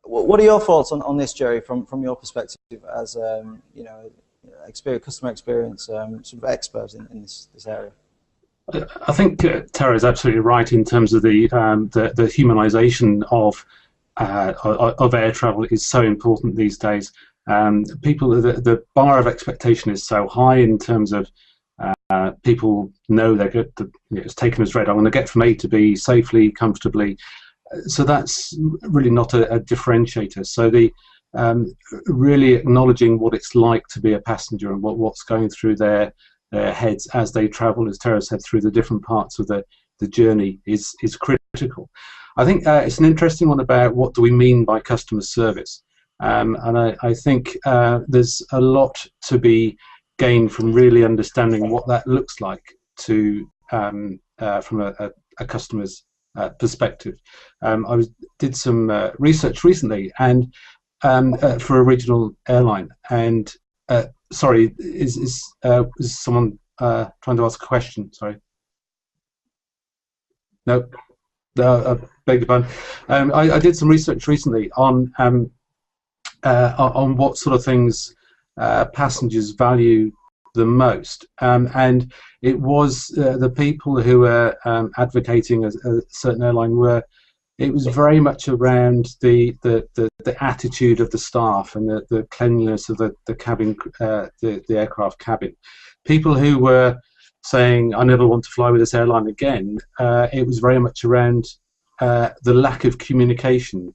What are your thoughts on this, Jerry, from your perspective as you know, customer experience sort of expert in this area? I think Tara is absolutely right in terms of the humanization of air travel is so important these days. The bar of expectation is so high in terms of people know they're good. It's taken as read. I want to get from A to B safely, comfortably. So that's really not a differentiator. So the really acknowledging what it's like to be a passenger and what's going through their heads as they travel, as Tara said, through the different parts of the journey is critical. I think it's an interesting one about what do we mean by customer service, and I think there's a lot to be gained from really understanding what that looks like to from a customer's perspective. I did some research recently and for a regional airline, and sorry, is someone trying to ask a question? Sorry. No. Beg your pardon. I did some research recently on what sort of things passengers value the most, and it was the people who were advocating a certain airline were. It was very much around the attitude of the staff and the cleanliness of the cabin, the aircraft cabin. People who were saying, "I never want to fly with this airline again," it was very much around the lack of communication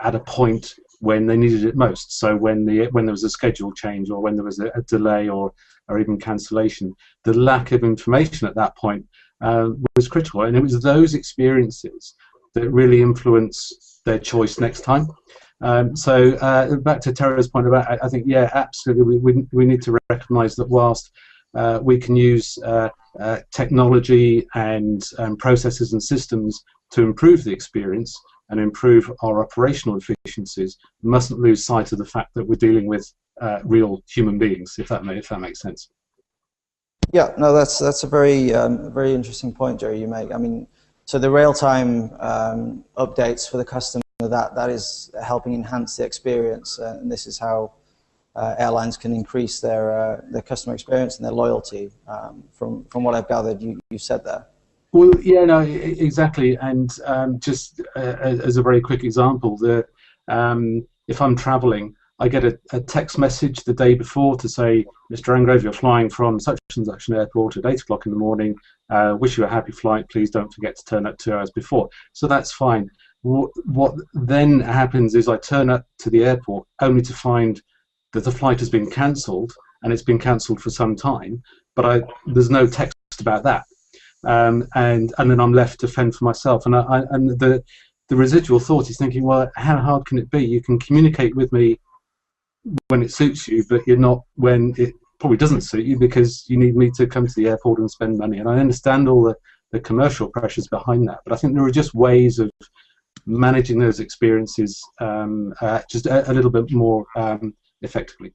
at a point when they needed it most. So when there was a schedule change, or when there was a delay, or even cancellation, the lack of information at that point was critical, and it was those experiences that really influence their choice next time. So back to Tara's point about, I think, yeah, absolutely, we need to recognise that whilst we can use technology and processes and systems to improve the experience and improve our operational efficiencies, we mustn't lose sight of the fact that we're dealing with real human beings, if that makes sense. Yeah, no, that's a very very interesting point, Jerry, you make. I mean, so the real-time updates for the customer, that is helping enhance the experience, and this is how airlines can increase their customer experience and their loyalty. From what I've gathered, you said there. Well, yeah, no, exactly, and just as a very quick example, if I'm travelling, I get a text message the day before to say, "Mr. Angrove, you're flying from such and such an airport at 8 o'clock in the morning. Wish you a happy flight. Please don't forget to turn up 2 hours before." So that's fine. What then happens is I turn up to the airport only to find that the flight has been cancelled, and it's been cancelled for some time, but there's no text about that. And then I'm left to fend for myself. And the residual thought is thinking, well, how hard can it be? You can communicate with me when it suits you, but you're not when it probably doesn't suit you, because you need me to come to the airport and spend money. And I understand all the commercial pressures behind that, but I think there are just ways of managing those experiences just a little bit more effectively.